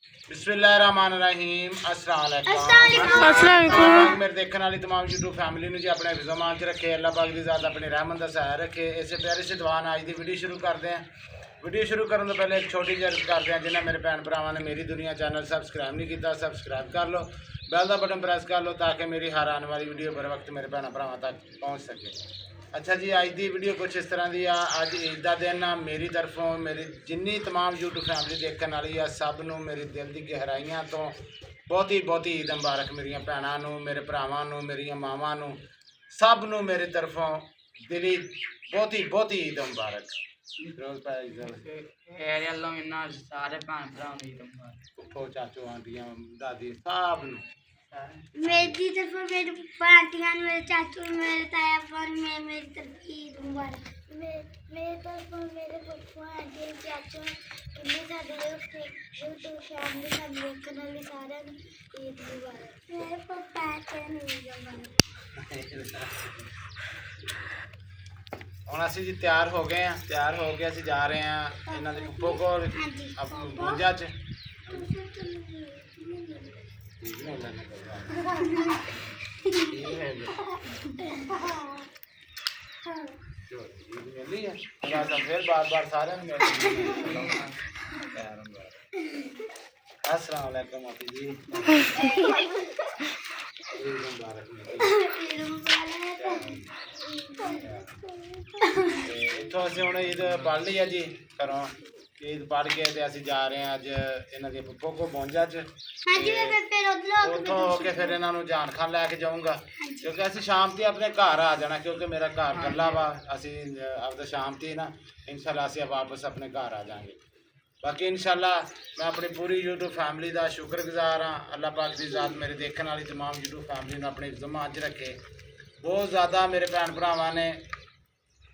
बिस्मिल्लाहिर्रहमानिर्रहीम अस्सलाम मेरे देखने वाली तमाम यूट्यूब फैमिली ने जी अपने ज़मान च रखे अल्लाह पाक दी ज़ात अपनी रहमत दा सहारा रखे। इस प्यारी सी दुआ नाल अज दी वीडियो शुरू करते हैं। वीडियो शुरू करने तो पहले एक छोटी जी अर्ज करते हैं, जिन्हें मेरे भैन भरावां ने मेरी दुनिया चैनल सबसक्राइब नहीं किया सब्सक्राइब कर लो, बैल का बटन प्रेस कर लो ताकि मेरी हर आने वाली वीडियो बर वक्त मेरे भैन भरावां तक पहुँच सके। अच्छा जी, अज की वीडियो कुछ इस तरह की अज ईद का दिन आ। मेरी तरफों मेरी जिन्नी तमाम यूट्यूब फैमिली देखने वाली आ सब नूं मेरी दिल की गहराइयां तो बहुत ही ईद मुबारक। मेरिया भैनों नूं, मेरे भरावां नूं, मेरिया मावां नूं, सब नूं मेरी तरफों दिली बहुत ही ईद मुबारक। फुफो चाचो आंटियां दादी सब नूं मेरी तरफ मेरे आंटियां मेरे चाचू मेरे ताया मेरी तरफ ईद मुबारक। मेरी तरफ मेरे फुफा आंटी चाचू किन्ने साडे यूट्यूब फैमिली साडे देखने वाले सारे ईद मुबारक। मेरे पापा ईद मुबारक। ਹੁਣ ਅਸੀਂ ਜੀ ਤਿਆਰ ਹੋ ਗਏ ਆ ਅਸੀਂ ਜਾ ਰਹੇ ਆ ਇਹਨਾਂ ਦੇ ਫੁੱਫੋ ਕੋਲ ਪਹੁੰਚਾ ਚ फिर बार बार सारे अस्सलाम वालेकुम आपी जी। इतों असीं हुण ईद पढ़ ली है जी घरों, ईद पढ़ के ते असीं जा रहे हैं अज इन्हां दी फुफो को पहुंचा च उतों होके फिर इन्हां नूं जान खान लैके जाऊँगा क्योंकि असीं शाम ती अपने घर आ जाना क्योंकि मेरा घर कल्ला वा। असीं आपदा शाम ती ना इंशाल्लाह असीं वापस अपने घर आ जाएंगे। बाकी इंशाल्लाह मैं अपनी पूरी यूट्यूब फैमिली का शुक्रगुजार हाँ। अल्लाह पाक की ज़ात मेरे देखने वाली तमाम यूट्यूब फैमिली ने अपनी ज़मान च रखे। बहुत ज़्यादा मेरे भैन भरावां ने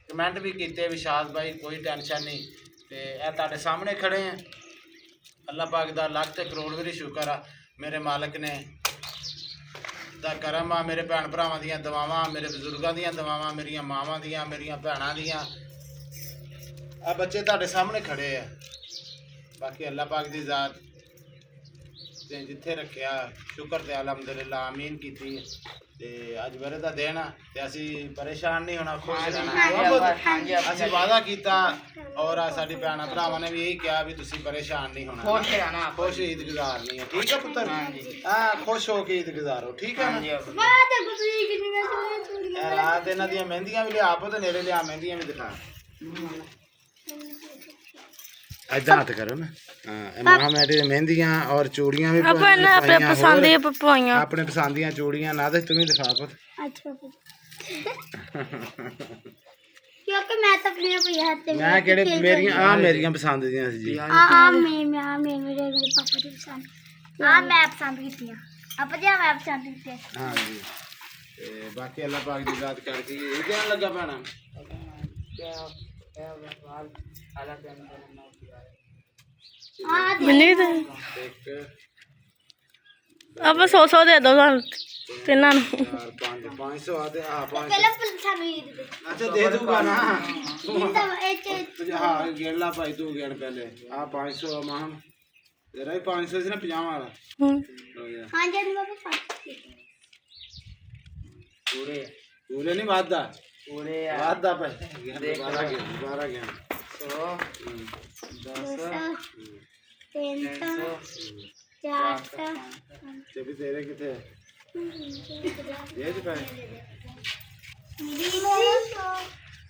कमेंट भी किए विशाल भाई कोई टेंशन नहीं, तो यह तुहाडे सामने खड़े हैं। अल्लाह पाक का लख ते करोड़ भी शुक्र आ मेरे मालिक ने दा करम आ। मेरे भैन भरावां दियां दुआवां, मेरे बजुर्गों दियां दुआवां, मेरिया मावां दियां, मेरिया भैनां दियां, आ बच्चे तुहाडे सामने खड़े हैं। बाकी अल्लाह पाक की ज़ात ते जिथे रखिया शुक्र ते अलहमदुलिल्लाह आमीन की। अज बरे का दिन ते असी परेशान नहीं होना, खुश रहना। असी वादा किया और साडी भैन भरावां ने भी यही कहा भी तुसी परेशान नहीं होना, खुश ईद गुजारनी है। ठीक है पुत्र, हाँ खुश हो के ईद गुजारो। ठीक है ना। रात इन्हां दियां मेहंदियां भी लिया पुत, नेड़े लिया मेहंदियां भी दिखा। ऐदा हाथ करो ना। हाँ मेहंदी मेहंदियां और चूड़ियां भी अपने पसंद दी चूड़ियां ना दे तुम्हें दिखा पुत। क्योंकि मैं तो अपने कोई हाथ में मैं केड़े मेरियां पसंद दियां सी जी। मेरे पापा दी पसंद मैं पसंद कीती आप जी मैं पसंद कीती। हां जी, ते बाकी अल्लाह पाक दी ज़ात करके ये क्या लगा पैना अब 100 दे दो तिना 500 आते। हाँ 500 अच्छा दे पहले दूंगा ना। हाँ गिन ला भाई तू गिन पहले। हाँ 500 माम तेरा ही 500 से ना 50 वाला पूरे पूरे नहीं वादा पूरे वादा पे 12 गिन 100 10 300 400 ते भी तेरे किथे ये च पे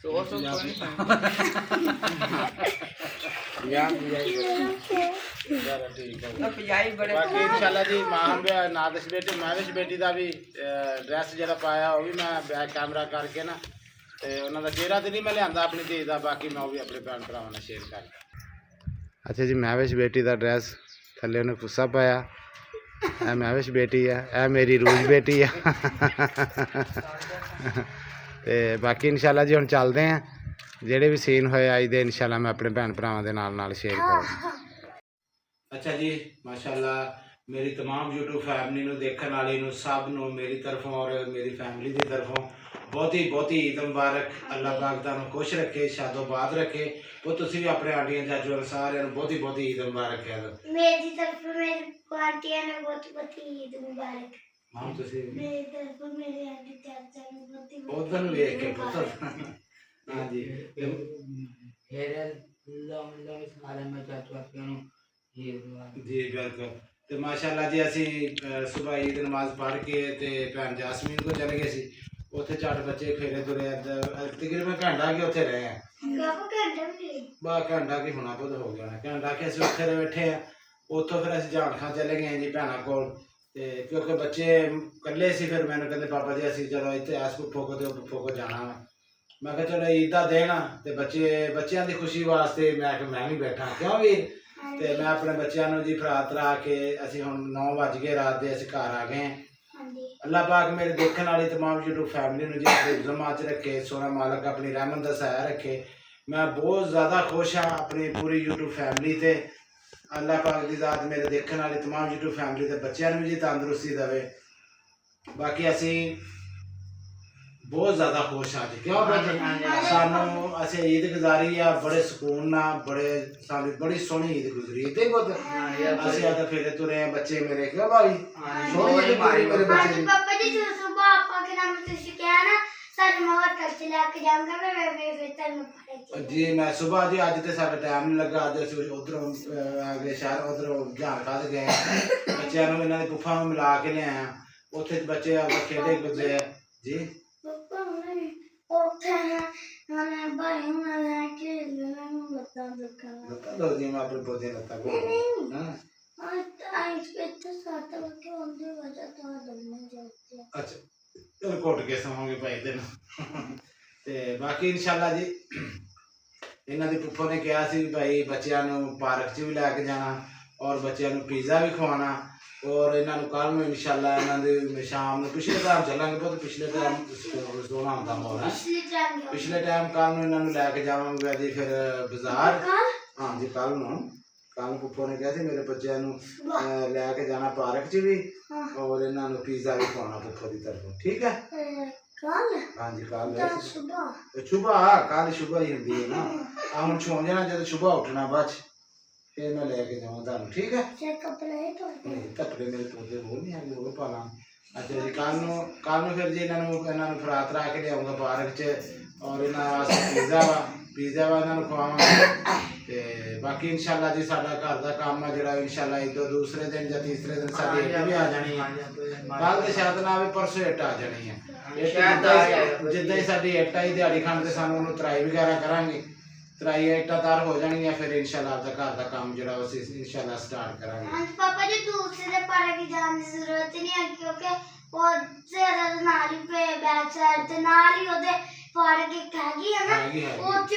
100 बाकी इंशाल्लाह जी मां नादिश बेटी महविश बेटी का भी ड्रैस जो पाया वो भी मैं बैक कैमरा करके ना तो उन्होंने चेहरा तो नहीं मैं लिया अपनी धी का, बाकी मैं वो भी अपने भैन भरावां नाल शेयर कर। अच्छा जी महविश बेटी का ड्रैस थले उन्हें फुस्सा पाया। ए महविश बेटी है, ए मेरी रूज बेटी है। तो बाकी इंशाल्लाह जी हम चलते हैं जेडे भी सीन होए अज दे इंशाल्लाह मैं अपने भैन भरावां दे नाल शेयर करूँ। अच्छा जी माशाल्लाह मेरी तमाम यूट्यूब फैमिली नूं देखने वाली नूं सब नूं मेरी तरफों और मेरी फैमिली की तरफों बहुत ही ईद मुबारक। अल्लाह पाक तुहानूं खुश रखे, शादोबाद रखे। वो तुसीं भी अपने आंटियां चाचू सारे बहुत ही ईद मुबारक कह दो। मेरी तरफ मेरे ਬਹੁਤ ਬਹੁਤ ਈਦ ਮੁਬਾਰਕ ਹਾਂ ਤੁਸੀਂ ਮੇਰੇ ਤਰਫੋਂ ਮੇਰੇ ਆਂਟੀ ਚਾਚਾ ਨੂੰ ਬਹੁਤ ਉਧਰ ਨੂੰ ਵੇਖ ਕੇ ਪੁੱਤ ਹਾਂਜੀ ਜੀ ਬਿਲਕੁਲ ਤੇ ਮਾਸ਼ਾਅੱਲਾ ਜੀ ਅਸੀਂ ਸਵੇਰ ਈਦ ਨਮਾਜ਼ ਪੜ੍ਹ ਕੇ ਤੇ ਭੈਣ ਜਾਸਮੀਨ ਕੋਲ ਚਲੇ ਗਏ ਸੀ ਉੱਥੇ ਝੱਟ ਬੱਚੇ ਫੇਰੇ ਤੁਰੇ ਤਕਰੀਬਨ ਘੰਟਾ ਕਿ ਉੱਥੇ ਰਹੇ ਆ ਕਾਫੀ ਘੰਟੇ ਵੀ ਬਾ ਘੰਟਾ ਕੀ ਹੋਣਾ ਪੁੱਤ ਹੋ ਗਿਆ ਘੰਟਾ ਕਿ ਅਸੀਂ ਉੱਥੇ ਬੈਠੇ ਆ ਉੱਥੋਂ ਫਿਰ ਅਸੀਂ ਜਾਣ ਖਾਂ ਚਲੇ ਗਏ ਜੀ ਭੈਣਾਂ ਕੋਲ ਤੇ ਕਿਉਂਕਿ ਬੱਚੇ ਇਕੱਲੇ ਸੀ ਫਿਰ ਮੈਨੂੰ ਕਹਿੰਦੇ ਪਾਪਾ ਜੀ ਅਸੀਂ ਚਲੋ ਇੱਥੇ ਆਸ ਪੁੱਫੋ ਕੋ ਜਾਣਾ ਵਾ ਮੈਂ ਕਿਹਾ ਚਲੋ ਈਦ ਦਾ ਦਿਨ ਆ ਤੇ ਬੱਚਿਆਂ ਦੀ ਖੁਸ਼ੀ ਵਾਸਤੇ ਮੈਂ ਕਿਹਾ ਮੈਂ ਵੀ ਬੈਠਾ ਕਿਉਂ ਵੀ ਤੇ ਮੈਂ ਆਪਣੇ ਬੱਚਿਆਂ ਨੂੰ ਜੀ ਫਰਾਤ ਰਾ ਕੇ ਅਸੀਂ ਹੁਣ 9 ਵਜ ਗਏ ਰਾਤ ਦੇ ਅਸੀਂ ਘਰ ਆ ਗਏ ਹਾਂ। ਹਾਂਜੀ ਅੱਲਾਹ ਪਾਕ ਮੇਰੇ ਦੇਖਣ ਵਾਲੀ तमाम YouTube फैमिली ਨੂੰ ਜੀ ਆਪਣੇ ਜ਼ਮਾਂ 'ਚ ਰੱਖੇ ਸੋਨਾ ਮਾਲਕ ਆਪਣੀ ਰਹਿਮਤ ਦਾ ਸਾਇਆ ਰੱਖੇ ਮੈਂ ਬਹੁਤ ਜ਼ਿਆਦਾ ਖੁਸ਼ ਹਾਂ ਆਪਣੀ ਪੂਰੀ YouTube फैमिली ਤੇ ਅੱਲਾਹ ਪਾਕ ਦੀ ਜ਼ਾਤ ਮੇਰੇ ਦੇਖਣ ਵਾਲੀ तमाम YouTube फैमिली ਦੇ ਬੱਚਿਆਂ ਨੂੰ ਵੀ ਜੀ ਤੰਦਰੁਸਤੀ ਦੇਵੇ ਬਾਕੀ ਅਸੀਂ ਬਹੁਤ ਜ਼ਿਆਦਾ ਖੁਸ਼ ਹਾਂ ਜੀ ਕਿਉਂ ਸਾਨੂੰ ਅਸੀਂ ਈਦ ਗੁਜ਼ਾਰੀ ਆ ਬੜੇ ਸਕੂਨ ਨਾਲ ਸਾਨੂੰ ਬੜੀ ਸੋਹਣੀ ਈਦ ਗੁਜ਼ਰੀ ਤੇ ਬਹੁਤ ਅਸੀਂ ਆਦਾ ਫੇਰੇ ਤੁਰੇ ਆ ਬੱਚੇ ਮੇਰੇ ਕਿਉਂ ਭਾਈ ਸੋਹਣੀ ਈਦ ਗੁਜ਼ਰੀ ਮੇਰੇ ਬੱਚੇ ਹਾਂਜੀ ਪਾਪਾ ਜੀ ਸੁਬਾ ਆਪਾਂ ਕੇ ਨਾਮ ਤੁਸੀਂ ਕਿਹਾ ਨਾ ਸਾਡੇ ਮਾਵਾ ਕੱਚ ਲੈ ਕੇ ਜਾਊਂਗਾ ਮੈਂ ਤੈਨੂੰ ਪੜ੍ਹਾਈ ਜੀ ਮੈਂ ਸਵੇਰ ਜੀ ਅੱਜ ਤੇ ਸਾਡਾ ਟਾਈਮ ਨਹੀਂ ਲੱਗਾ ਅੱਜ ਅਸੀਂ ਉਧਰੋਂ ਆ ਗਏ ਸ਼ਹਿਰ ਉਧਰੋਂ ਜਾਣ ਖਾਦ ਗਏ ਬੱਚਿਆਂ ਨੂੰ ਇਹਨਾਂ ਦੇ ਪੁੱਫਾਂ ਨੂੰ ਮਿਲਾ ਕੇ ਲਿਆਇਆ ਉੱਥੇ ਬੱਚੇ ਆ ਖੇਡੇ ਗੁਜ਼ਰੇ ਆ ਜੀ ਪਾਪਾ ਉਹਨੇ ਉੱਥੇ ਨਾ ਬਾਈ ਉਹਨਾਂ ਨੇ ਕਿ ਮੈਨੂੰ ਲੱਤਾਂ ਦੁਖਾਂ ਲੋ ਜੀ ਮੈਂ ਆਪਣੇ ਪੌਦੇ ਲੱਤਾ ਕੋ ਹਾਂ ਆਈ ਇੱਥੇ ਸਾਤ ਵਜੇ ਹੁੰਦੇ ਵਜਾ ਤਾਂ ਦਮਨੇ ਜਾਂਦੇ ਅੱਛਾ ਚਲ ਕੋਟ ਕੇ ਸਮਾਂਗੇ ਭਾਈ ਦਿਨ ਤੇ ਬਾਕੀ ਇਨਸ਼ਾਅੱਲਾ ਜੀ ਇਹਨਾਂ ਦੇ ਪੁੱਫੋ ਨੇ ਕਿਹਾ ਸੀ ਭਾਈ ਬੱਚਿਆਂ ਨੂੰ ਪਾਰਕ 'ਚ ਵੀ ਲੈ ਕੇ ਜਾਣਾ ਔਰ ਬੱਚਿਆਂ ਨੂੰ ਪੀਜ਼ਾ ਵੀ ਖਵਾਉਣਾ ਔਰ ਇਹਨਾਂ ਨੂੰ ਕੱਲ ਨੂੰ ਇਨਸ਼ਾਅੱਲਾ ਇਹਨਾਂ ਦੇ ਸ਼ਾਮ ਨੂੰ ਪਿਛਲੇ ਟਾਈਮ ਚੱਲਾਂਗੇ ਬਹੁਤ ਪਿਛਲੇ ਟਾਈਮ ਸੋਨਾ ਹੁੰਦਾ ਮੋਰਾ ਪਿਛਲੇ ਟਾਈਮ ਕੱਲ ਨੂੰ ਇਹਨਾਂ ਨੂੰ ਲੈ ਕੇ ਜਾਵਾਂਗੇ ਜੀ ਫਿਰ ਬਾਜ਼ਾਰ ਹਾਂ ਜੀ ਕੱਲ ਨੂੰ ਪੁੱਪੋ ਨੇ ਕਿਹਾ ਸੀ ਮੇਰੇ ਬੱਚਿਆਂ ਨੂੰ ਲੈ ਕੇ ਜਾਣਾ ਪਾਰਕ 'ਚ ਵੀ ਔਰ ਇਹਨਾਂ ਨੂੰ ਪੀਜ਼ਾ ਵੀ ਖਵਾਉਣਾ ਪੁੱਪੋ ਦੀ ਤਰਫੋਂ ਠੀਕ ਹੈ ਕੱਲ ਹਾਂ ਜੀ ਕੱਲ ਸੁਬਾ ਸੁਬਹ ਕੱਲ ਸੁਬਹ ਹੀ ਹੁੰਦੀ ਹੈ ਨਾ ਆ ਹੁਣ ਸੌਂ ਜਾਣਾ ਜਦੋਂ ਸੁਬਹ ਉੱਠਣਾ ਬਾਅਦ ਫਿਰ ਮੈਂ ਲੈ ਕੇ ਜਾਵਾਂ ਤੁਹਾਨੂੰ ਠੀਕ ਹੈ ਕੱਪੜੇ ਨਹੀਂ ਕੱਪੜੇ ਮੇਰੇ ਪੌਦੇ ਹੋਰ ਨਹੀਂ ਹੈਗੇ ਉਹ ਪਾ ਲਾਂ ਅੱਛਾ ਜੀ ਕੱਲ ਨੂੰ ਫਿਰ ਜੀ ਇਹਨਾਂ ਨੂੰ ਫਰਾਤ ਰਾ ਕੇ ਲਿਆਉਂਗਾ ਪਾਰਕ 'ਚ ਔਰ ਇਹਨਾਂ ਵਾਸਤੇ ਪੀਜ਼ਾ ਵਾ ਇਹਨਾਂ ਨੂੰ ਖਵਾਵਾਂਗਾ ਤੇ ਬਾਕੀ ਇਨਸ਼ਾਅੱਲਾ ਜੀ ਸਾਡਾ ਘਰ ਦਾ ਕੰਮ ਆ ਜਿਹੜਾ ਇਨਸ਼ਾਅੱਲਾ ਇਦੋਂ ਦੂਸਰੇ ਦਿਨ ਜਾਂ ਤੀਸਰੇ ਦਿਨ ਸਾਡੀ ਇੱਟ ਵੀ ਆ ਜਾਣੀ ਹੈ ਕੱਲ ਤੇ ਸ਼ਾਇਦ ਨਾ ਆਵੇ ਪਰਸੋਂ ਇੱਟ ਆ ਜਾਣੀ ਹੈ ਜਿੱਦਾਂ ਹੀ ਸਾਡੀ ਇੱਟ ਆਈ ਦਿਹਾੜੀ ਖਾਣ ਤੇ ਸਾਨੂੰ ਉਹਨੂੰ ਤਰਾਈ ਵਗੈਰਾ ਕਰਾਂਗੇ ਤਰਾਈ ਇੱਟਾਂ ਤਾਰ ਹੋ ਜਾਣਗੀਆਂ ਫਿਰ ਇਨਸ਼ਾਅੱਲਾ ਆਪਦਾ ਘਰ ਦਾ ਕੰਮ ਜਿਹੜਾ ਅਸੀਂ ਇਨਸ਼ਾਅੱਲਾ ਸਟਾਰਟ ਕਰਾਂਗੇ ਹਾਂਜੀ ਪਾਪਾ ਜੀ ਦੂਸਰੇ ਪਾਰਕ ਜਾਣ ਦੀ ਜ਼ਰੂਰਤ ਨਹੀਂ ਹੈ ਕਿਉਂਕਿ ਉਹ ਜ਼ਰਾ ਨਾਲ ਹੀ ਬੈਕ ਸਾਈਡ ਤੇ ਨਾਲ ਹੀ ਉਹਦੇ ਪਾਰਕ ਇੱਕ ਹੈਗੀ ਹੈ ਨਾ ਉਹ ਚ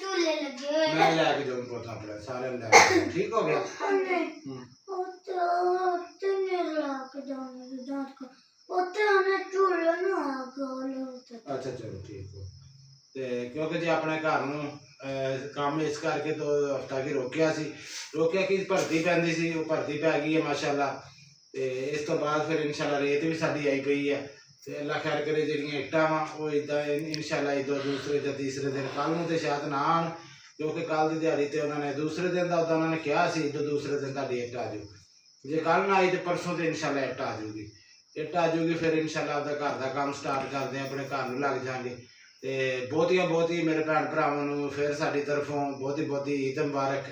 ਝੂਲੇ ਲੱਗੇ ਹੋਏ ਮੈਂ ਲੈ ਕੇ ਜਾਊਂ ਪੋਤਾ ਆਪਣੇ ਸਾਰਿਆਂ ਨੂੰ ਲੈ ਕੇ ਠੀਕ ਹੋ ਗਿਆ ਉੱਥੇ ਨਹੀਂ ਲਾ ਕੇ ਜਾਣਾ ਉੱਥੇ ਉਹਨੇ ਝੂਲੇ ਨੂੰ ਆ ਗਿਆ ਅੱਛਾ ਚਲੋ ਠੀਕ ਹੋ ਤੇ ਕਿਉਂਕਿ ਜੇ ਆਪਣੇ ਘਰ ਨੂੰ ਕੰਮ ਇਸ ਕਰਕੇ ਤੋਂ ਹਫਤਾ ਕੀ ਰੋਕਿਆ ਕਿ ਭਰਤੀ ਪੈਂਦੀ ਸੀ ਉਹ ਭਰਤੀ ਪੈ ਗਈ ਹੈ ਮਾਸ਼ਾਅੱਲਾ ਤੇ ਇਸ ਤੋਂ ਬਾਅਦ ਫਿਰ ਇਨਸ਼ਾਅੱਲਾ ਰੇਤ ਵੀ ਸਾਡੀ ਆਈ ਪਈ ਹੈ ਤੇ ਅੱਲਾ ਖੈਰ ਕਰੇ ਜਿਹੜੀਆਂ ਇੱਟਾਂ ਵਾ ਉਹ ਇਦਾਂ ਇਨਸ਼ਾਅੱਲਾ ਇਦੋਂ ਦੂਸਰੇ ਜਾਂ ਤੀਸਰੇ ਦਿਨ ਕੱਲ ਨੂੰ ਤੇ ਸ਼ਾਇਦ ਨਾ ਆਉਣ ਕਿਉਂਕਿ ਕੱਲ ਦੀ ਦਿਹਾੜੀ ਤੇ ਉਹਨਾਂ ਨੇ ਦੂਸਰੇ ਦਿਨ ਦਾ ਉਦੋਂ ਉਹਨਾਂ ਨੇ ਕਿਹਾ ਸੀ ਇਦੋਂ ਦੂਸਰੇ ਦਿਨ ਤੁਹਾਡੀ ਇੱਟ ਆ ਜਾਊ ਜੇ ਕੱਲ ਨਾ ਆਈ ਤੇ ਪਰਸੋਂ ਤੇ ਇਨਸ਼ਾਅੱਲਾ ਇੱਟ ਆ ਜਾਊਗੀ ਫਿਰ ਇਨਸ਼ਾਅੱਲਾ ਆਪਦਾ ਘਰ ਦਾ ਕੰਮ ਸਟਾਰਟ ਕਰਦੇ ਆਪਣੇ ਘਰ ਨੂੰ ਲੱਗ ਜਾਵਾਂਗੇ ਤੇ ਬਹੁਤੀ ਮੇਰੇ ਭੈਣ ਭਰਾਵਾਂ ਨੂੰ ਫਿਰ ਸਾਡੀ ਤਰਫੋਂ ਬਹੁਤੀ ਈਦ ਮੁਬਾਰਕ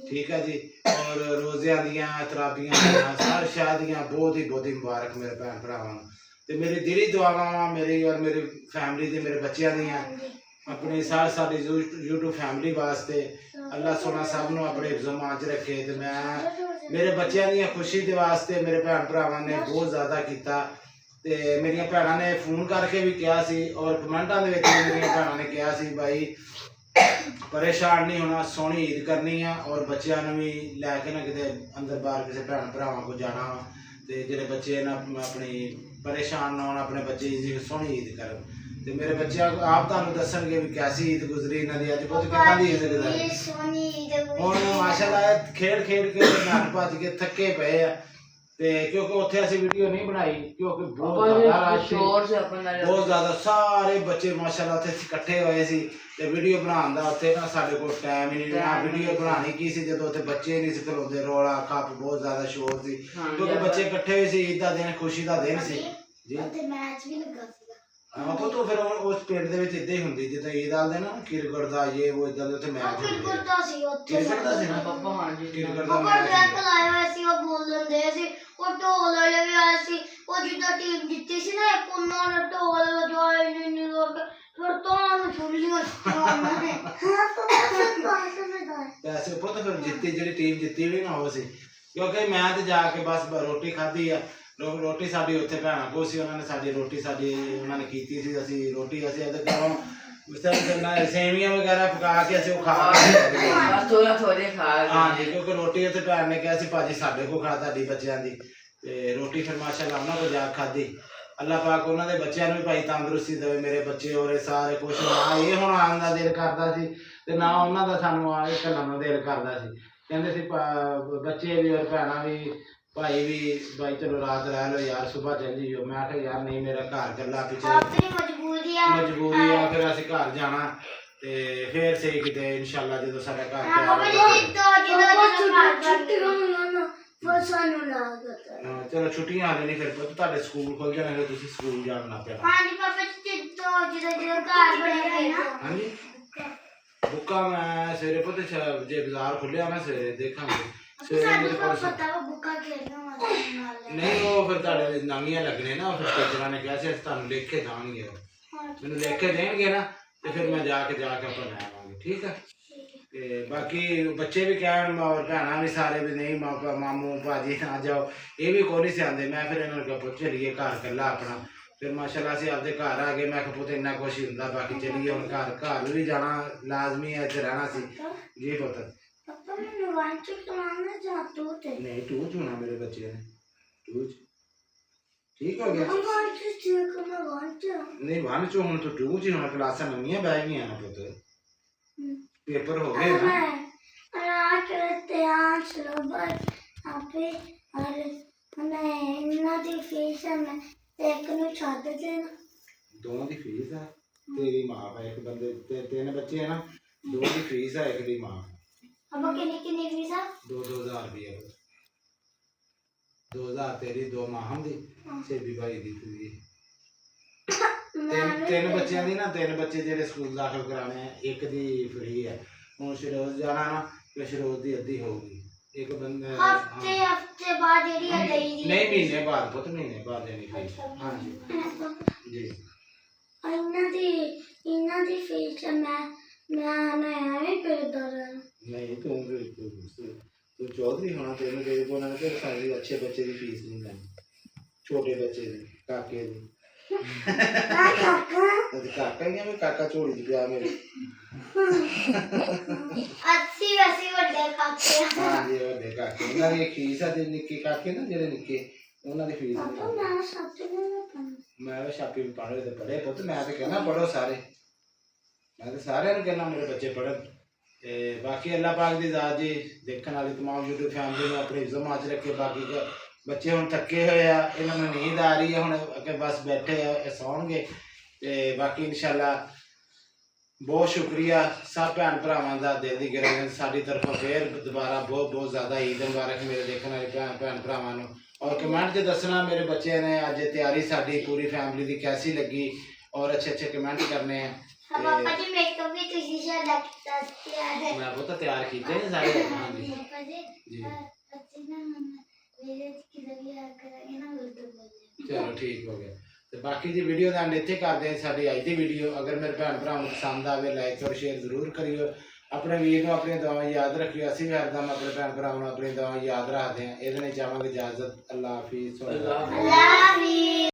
ਠੀਕ ਹੈ ਜੀ ਔਰ ਰੋਜ਼ਿਆਂ ਦੀਆਂ ਤਰਾਬੀਆਂ ਹਰ ਸ਼ਾਹ ਦੀਆਂ ਬਹੁਤੀ ਮੁਬਾਰਕ ਮੇਰੇ ਭੈਣ ਭਰਾਵਾਂ ਨੂੰ ਤੇ ਮੇਰੀ ਦਿਲੀ ਦੁਆਵਾਂ ਮੇਰੀ ਔਰ ਮੇਰੀ ਫੈਮਿਲੀ ਦੇ ਮੇਰੇ ਬੱਚਿਆਂ ਦੀਆਂ ਆਪਣੀ ਸਾਡੀ YouTube ਫੈਮਿਲੀ ਵਾਸਤੇ ਅੱਲਾਹ ਸੋਨਾ ਸਭ ਨੂੰ ਆਪਣੇ ਜ਼ਮਾਂ 'ਚ ਰੱਖੇ ਤੇ ਮੈਂ ਮੇਰੇ ਬੱਚਿਆਂ ਦੀਆਂ ਖੁਸ਼ੀ ਦੇ ਵਾਸਤੇ ਮੇਰੇ ਭੈਣ ਭਰਾਵਾਂ ਨੇ ਬਹੁਤ ਜ਼ਿਆਦਾ ਕੀਤਾ ਤੇ ਮੇਰੀਆਂ ਭੈਣਾਂ ਨੇ ਫੋਨ ਕਰਕੇ ਵੀ ਕਿਹਾ ਸੀ ਔਰ ਕਮੈਂਟਾਂ ਦੇ ਵਿੱਚ ਵੀ ਮੇਰੀਆਂ ਭੈਣਾਂ ਨੇ ਕਿਹਾ ਸੀ ਭਾਈ ਪਰੇਸ਼ਾਨ ਨਹੀਂ ਹੋਣਾ ਸੋਹਣੀ ਈਦ ਕਰਨੀ ਆ ਔਰ ਬੱਚਿਆਂ ਨੂੰ ਵੀ ਲੈ ਕੇ ਨਾ ਕਿਤੇ ਅੰਦਰ ਬਾਹਰ ਕਿਸੇ ਭੈਣ ਭਰਾਵਾਂ ਕੋਲ ਜਾਣਾ ਵਾ ਤੇ ਜਿਹੜੇ ਬੱਚੇ ਨਾ ਆਪਣੀ ਪਰੇਸ਼ਾਨ ਨਾ ਹੋਣ ਆਪਣੇ ਬੱਚੇ ਦੀ ਸੋਹਣੀ ਈਦ ਕਰਨ ਤੇ ਮੇਰੇ ਬੱਚੇ ਆਪ ਤੁਹਾਨੂੰ ਦੱਸਣਗੇ ਵੀ ਕੈਸੀ ਈਦ ਗੁਜ਼ਰੀ ਇਹਨਾਂ ਦੀ ਅੱਜ ਬਹੁਤ ਕਿੱਦਾਂ ਦੀ ਈਦ ਗੁਜ਼ਰੀ ਹੁਣ ਮਾਸ਼ਾਅੱਲਾ ਖੇਡ ਕੇ ਨਾਲ ਭੱਜ ਕੇ ਥੱਕੇ ਪਏ ਆ ਤੇ ਕਿਉਂਕਿ ਉੱਥੇ ਅਸੀਂ ਵੀਡੀਓ ਨਹੀਂ ਬਣਾਈ ਕਿਉਂਕਿ ਬਹੁਤ ਜ਼ਿਆਦਾ ਰਸ਼ ਸੀ, ਬਹੁਤ ਜ਼ਿਆਦਾ ਸਾਰੇ ਬੱਚੇ ਮਾਸ਼ਾਅੱਲਾ ਉੱਥੇ ਇਕੱਠੇ ਹੋਏ ਸੀ ਤੇ ਵੀਡੀਓ ਬਣਾਉਣ ਦਾ ਉੱਥੇ ਨਾ ਸਾਡੇ ਕੋਲ ਟਾਈਮ ਹੀ ਨਹੀਂ ਰਿਹਾ। ਵੀਡੀਓ ਬਣਾਉਣੀ ਕੀ ਸੀ ਜਦੋਂ ਉੱਥੇ ਬੱਚੇ ਨਹੀਂ ਸੀ ਖਲੋਂਦੇ, ਰੌਲਾ ਖੱਪ ਬਹੁਤ ਜ਼ਿਆਦਾ ਸ਼ੋਰ ਸੀ ਕਿਉਂਕਿ ਬੱਚੇ ਇਕੱਠੇ ਹੋਏ ਸੀ। ਈਦ ਦਾ ਦਿਨ ਖੁਸ਼ੀ ਦਾ ਦਿਨ ਸੀ ਜੀ। ਉੱਥੇ ਮੈਚ ਵੀ ਲੱਗਾ ਸੀਗਾ। ਆਪਾਂ ਤੋਂ ਫਿਰ ਉਸ ਪਿੰਡ ਦੇ ਵਿੱਚ ਇਦਾਂ ਹੀ ਹੁੰਦੀ ਜਿੱਦਾਂ ਈਦ ਵਾਲੇ ਦਿਨ ਨਾ ਕ੍ਰਿਕਟ ਦਾ ਇਹ ਉਹ ਇਦਾਂ ਦੇ ਉੱਥੇ ਮੈਚ ਹੁੰਦੇ ਕ੍ਰਿਕਟ ਦਾ ਸੀ ਉੱਥੇ। ਕ੍ਰਿਕਟ ਦਾ ਸੀ ਨਾ ਪਾਪਾ? ਹਾਂਜੀ ਕ੍ਰਿਕਟ ਦਾ ਉਹ ਮੈਚ ਡਰੈਕ ਲਾਇਆ ਹੋਇਆ ਸੀ, ਉਹ ਬੋਲਣ ਦੇ ਸੀ, ਉਹ ਢੋਲ ਵਾਲੇ ਵੀ ਆਏ ਸੀ। ਉਹ ਜਿੱਦਾਂ ਟੀਮ ਜਿੱਤੀ ਸੀ ਨਾ ਇੱਕ ਉਹਨਾਂ ਨੇ ਢੋਲ ਵਜਾਏ ਨਹੀਂ ਲੋਕ ਫਿਰ ਤੁਹਾਨੂੰ ਛੁੱਲੀਆਂ ਉਹਨਾਂ ਨੇ ਪੈਸੇ ਪੁੱਤ ਫਿਰ ਜਿੱਤੀ ਜਿਹੜੀ ਟੀਮ ਜਿੱਤੀ ਵੀ ਨਾ ਉਹ ਸੀ ਕਿਉਂਕਿ ਮੈਂ ਤੇ ਜਾ ਕੇ ਬਸ ਰੋਟੀ ਖਾਧੀ ਆ। ਰੋਟੀ ਸਾਡੀ ਉੱਥੇ ਭੈਣਾਂ ਕੋਲ ਸੀ, ਉਹਨਾਂ ਨੇ ਸਾਡੀ ਰੋਟੀ ਉਹਨਾਂ ਨੇ ਕੀਤੀ ਸੀ। ਅਸੀਂ ਰੋਟੀ ਅਸੀਂ ਉਹਦੇ ਘਰੋਂ ਸੇਵੀਆਂ ਵਗੈਰਾ ਪਕਾ ਕੇ ਅਸੀਂ ਉਹ ਖਾ ਕੇ ਹਾਂਜੀ ਕਿਉਂਕਿ ਰੋਟੀ ਉੱਥੇ ਭੈਣ ਨੇ ਕਿਹਾ ਸੀ ਭਾਜੀ ਸਾਡੇ ਕੋਲ ਖਾ ਤੁਹਾਡੀ ਬੱਚਿਆਂ ਦੀ ਤੇ ਰੋਟੀ ਫਿਰ ਮਾਸ਼ਾਅੱਲਾ ਉਹਨਾਂ ਕੋਲ ਜਾ ਖਾਧੀ। ਅੱਲਾਹ ਪਾਕ ਉਹਨਾਂ ਦੇ ਬੱਚਿਆਂ ਨੂੰ ਵੀ ਭਾਈ ਤੰਦਰੁਸਤੀ ਦੇਵੇ। ਮੇਰੇ ਬੱਚੇ ਹੋਰੇ ਸਾਰੇ ਕੁਛ ਨਾ ਇਹ ਹੁਣ ਆਉਣ ਦਾ ਦਿਲ ਕਰਦਾ ਸੀ ਤੇ ਨਾ ਉਹਨਾਂ ਦਾ ਸਾਨੂੰ ਆ ਇਹ ਘੱਲਣ ਦਾ ਦਿਲ ਕਰਦਾ ਸੀ। ਕਹਿੰਦੇ ਸੀ ਬੱਚੇ ਵੀ ਔਰ ਭੈਣਾਂ ਵੀ ਭਾਈ ਵੀ ਭਾਈ ਚਲੋ ਰਾਤ ਰਹਿ ਲਓ ਯਾਰ ਸੁਬਾਹ ਚੱਲ ਜਿਓ। ਮੈਂ ਕਿਹਾ ਯਾਰ ਨਹੀਂ ਮੇਰਾ ਘਰ ਇਕੱਲਾ ਪਿੱਛੇ ਮਜਬੂਰੀ ਆ ਫਿਰ ਅਸੀਂ ਘਰ ਜਾਣਾ ਤੇ ਫਿਰ ਸਹੀ ਕਿਤੇ ਇਨਸ਼ਾਅੱਲਾ ਜਦੋਂ ਸਾਡਾ ਘਰ ਚਲੋ ਛੁੱਟੀਆਂ ਹਾਲੇ ਨਹੀਂ ਫਿਰ ਪੁੱਤ ਤੁਹਾਡੇ ਸਕੂਲ ਖੁੱਲ ਜਾਣੇ ਫਿਰ ਤੁਸੀਂ ਸਕੂਲ ਜਾਣ ਲੱਗ ਪੈਣਾ। ਹਾਂਜੀ ਪਾਪਾ ਜਦੋਂ ਘਰ ਬਣੇਗਾ ਨਾ। ਹਾਂਜੀ ਬੁੱਕਾਂ ਮੈਂ ਸਵੇਰੇ ਪੁੱਤ ਜੇ ਬਾਜ਼ਾਰ ਖੁੱਲਿਆ ਮੈਂ ਸਵੇਰੇ ਦੇਖਾਂਗੇ। ਨਹੀਂ ਉਹ ਫਿਰ ਤੁਹਾਡੇ ਨਵੀਆਂ ਲੱਗਣੇ ਨਾ ਫਿਰ ਟੀਚਰਾਂ ਨੇ ਕਿਹਾ ਸੀ ਤੁਹਾਨੂੰ ਲਿਖ ਕੇ ਦੇਣਗੇ। ਮੈਨੂੰ ਲਿਖ ਕੇ ਦੇਣਗੇ ਨਾ ਤੇ ਫਿਰ ਮੈਂ ਜਾ ਕੇ ਆਪਾਂ ਲੈ ਆਵਾਂਗੇ ਠੀਕ ਹੈ। ਤੇ ਬਾਕੀ ਬੱਚੇ ਵੀ ਕਹਿਣ ਔਰ ਭੈਣਾਂ ਵੀ ਸਾਰੇ ਵੀ ਨਹੀਂ ਮਾਮੂ ਭਾਜੀ ਆ ਜਾਓ ਇਹ ਵੀ ਕੋਈ ਨਹੀਂ ਸਿਆਂਦੇ। ਮੈਂ ਫਿਰ ਇਹਨਾਂ ਨੂੰ ਕਿਹਾ ਪੁੱਤ ਚਲੀਏ ਘਰ ਇਕੱਲਾ ਆਪਣਾ ਫਿਰ ਮਾਸ਼ਾਅੱਲਾ ਅਸੀਂ ਆਪਦੇ ਘਰ ਆ ਗਏ। ਮੈਂ ਕਿਹਾ ਪੁੱਤ ਇੰਨਾ ਕੁਛ ਹੀ ਹੁੰਦਾ ਬਾਕੀ ਚਲੀਏ ਹੁਣ ਘਰ ਵੀ ਜਾਣਾ ਲਾਜ਼ਮੀ ਹੈ ਇੱਥੇ ਰਹਿਣਾ ਸੀ ਜੀ ਪੁੱਤ। ਨਹੀਂ ਟੂ ਚ ਹੋਣਾ ਮੇਰੇ ਬੱਚੇ ਨੇ ਟੂ ਚ ਠੀਕ ਹੋ ਗਿਆ ਨਹੀਂ 1 ਚ ਹੁਣ ਤੂੰ 2 ਚ ਹੋਣਾ ਕਲਾਸਾਂ ਨਵੀਆਂ ਬਹਿ ਗਈਆਂ ਨਾ ਪੁੱਤ ਪੇਪਰ ਹੋ ਗਏ ਨਾ। ਦੋਵਾਂ ਦੀ ਫੀਸ ਆ ਤੇਰੀ ਮਾਂ ਆ ਇੱਕ ਬੰਦੇ ਤੇ 3 ਬੱਚੇ ਆ ਨਾ 2 ਦੀ ਫੀਸ ਆ ਇੱਕ ਦੀ ਮਾਂ। ਕਿੰਨੀ ਫੀਸ ਆ? 2-2000 ਰੁਪਏ 2000 ਤੇਰੀ 2 ਮਾਹਮ ਦੀ ਸੇਬੀ ਭਾਈ ਦੀ ਫੀਸ। ਤਿੰਨ ਬੱਚਿਆਂ ਦੀ ਨਾ 3 ਬੱਚੇ ਜਿਹੜੇ ਸਕੂਲ ਦਾਖਲ ਕਰਾਣੇ ਆ ਇੱਕ ਦੀ ਫਰੀ ਹੈ। ਹੁਣ ਸ਼ਰੋਜ਼ ਜਾਣਾ ਨਾ ਤੇ ਸ਼ਰੋਜ਼ ਦੀ ਅੱਧੀ ਹੋਊਗੀ ਇੱਕ ਬੰਦਾ ਹਫਤੇ ਬਾਅਦ ਜਿਹੜੀ ਆ ਗਈ ਨਹੀਂ ਮਹੀਨੇ ਬਾਅਦ ਪੁੱਤ ਮਹੀਨੇ ਬਾਅਦ ਦੇਣੀ ਫੀਸ। ਹਾਂਜੀ ਜੀ ਇਹਨਾਂ ਦੀ ਫੀਸ ਮੈਂ ਐਵੇਂ ਕਰਦਾ ਨਹੀਂ ਤੂੰ ਚੌਧਰੀ ਹੋਣਾ ਤੈਨੂੰ ਦੇ ਕੋਲ ਨਾ ਤੇ ਸਾਰੇ ਅੱਛੇ ਬੱਚੇ ਦੀ ਫੀਸ ਨਹੀਂ ਲੈਣੀ ਛੋਟੇ ਬੱਚੇ ਦੀ ਕਾਕੇ ਦੀ ਕਾਕਾ ਹੀ ਆ ਮੈਂ ਕਾਕਾ ਝੋਲੀ ਚ ਪਿਆ ਮੇਰੇ ਵੈਸੇ ਵੱਡੇ ਕਾਕੇ ਹਾਂਜੀ ਵੱਡੇ ਕਾਕੇ ਉਹਨਾਂ ਦੀ ਫੀਸ ਆ ਤੇ ਨਿੱਕੇ ਕਾਕੇ ਨਾ ਜਿਹੜੇ ਨਿੱਕੇ ਉਹਨਾਂ ਦੀ ਫੀਸ ਮੈਂ ਛਾਪੀ ਵੀ ਪੜ੍ਹ ਤੇ ਪੜ੍ਹੇ ਪੁੱਤ ਮੈਂ ਤੇ ਕਹਿੰਦਾ ਪੜ੍ਹੋ ਸਾਰੇ ਮੈਂ ਤੇ ਸਾਰਿਆਂ ਨੂੰ ਕਹਿੰਦਾ ਮੇਰੇ ਬੱਚੇ ਪੜ੍ਹਨ ਤੇ ਬਾਕੀ ਅੱਲਾਹ ਪਾਕ ਦੀ ਜ਼ਾਤ ਜੀ ਦੇਖਣ ਵਾਲੀ ਤਮਾਮ YouTube ਫੈਮਿਲੀ ਨੂੰ ਆਪਣੀ ਇੱਜ਼ਤ ਚ ਰੱਖੇ। ਬਾਕੀ ਬੱਚੇ ਹੁਣ ਥੱਕੇ ਹੋਏ ਆ ਇਹਨਾਂ ਨੂੰ ਨੀਂਦ ਆ ਰਹੀ ਹੈ ਹੁਣ ਅੱਗੇ ਬਸ ਬੈਠੇ ਆ ਸੌਣਗੇ ਤੇ ਬਾਕੀ ਇਨਸ਼ਾਅੱਲਾ ਬਹੁਤ ਸ਼ੁਕਰੀਆ ਸਭ ਭੈਣ ਭਰਾਵਾਂ ਦਾ ਦਿਲ ਦੀ ਗਹਿਰਾਈਆਂ ਸਾਡੀ ਤਰਫੋਂ ਫੇਰ ਦੁਬਾਰਾ ਬਹੁਤ ਜ਼ਿਆਦਾ ਈਦ ਮੁਬਾਰਕ ਮੇਰੇ ਦੇਖਣ ਵਾਲੇ ਭੈਣ ਭਰਾਵਾਂ ਨੂੰ ਔਰ ਕਮੈਂਟ 'ਚ ਦੱਸਣਾ ਮੇਰੇ ਬੱਚਿਆਂ ਨੇ ਅੱਜ ਤਿਆਰੀ ਸਾਡੀ ਪੂਰੀ ਫੈਮਿਲੀ ਦੀ ਕੈਸੀ ਲੱਗੀ ਔਰ ਅੱਛੇ ਕਮੈਂਟ ਕਰਨੇ ਆ। ਪਾਪਾ ਜੀ ਮੇਕਅਪ ਵੀ ਤੁਸੀਂ ਸ਼ਾਇਦ ਕੀਤਾ ਹੈ ਮੈਂ ਬਹੁਤ ਤਿਆਰ ਕੀਤੇ ਨੇ ਸਾਰੇ। ਹਾਂਜੀ ਪਾਪਾ ਜੀ ਅੱਛੀ ਨਾ ਮੇਰੇ ਕਿਦਾਂ ਵੀ ਆ ਕਰਾਂਗੇ ਨਾ ਉਰਦੂ ਬੋਲਦੇ ਚਲੋ ਠੀਕ ਹੋ ਗਿਆ ਤੇ ਬਾਕੀ ਦੀ ਵੀਡੀਓ ਦਾ ਐਂਡ ਇੱਥੇ ਕਰਦੇ ਹਾਂ ਸਾਡੀ ਅੱਜ ਦੀ ਵੀਡੀਓ। ਅਗਰ ਮੇਰੇ ਭੈਣ ਭਰਾਵਾਂ ਨੂੰ ਪਸੰਦ ਆਵੇ ਲਾਈਕ ਔਰ ਸ਼ੇਅਰ ਜ਼ਰੂਰ ਕਰਿਓ। ਆਪਣੇ ਵੀਰ ਨੂੰ ਆਪਣੀਆਂ ਦੁਆਵਾਂ ਯਾਦ ਰੱਖਿਓ। ਅਸੀਂ ਵੀ ਹਰਦਮ ਆਪਣੇ ਭੈਣ ਭਰਾਵਾਂ ਨੂੰ ਆਪਣੀਆਂ ਦੁਆਵਾਂ ਯਾਦ ਰੱਖਦੇ ਹਾਂ। ਇਹਦੇ ਲਈ ਚਾਹਾਂਗੇ ਇਜਾਜ਼ਤ। ਅੱਲਾਹ ਹਾਫਿਜ਼। ਅੱਲਾਹ ਹਾਫਿਜ਼।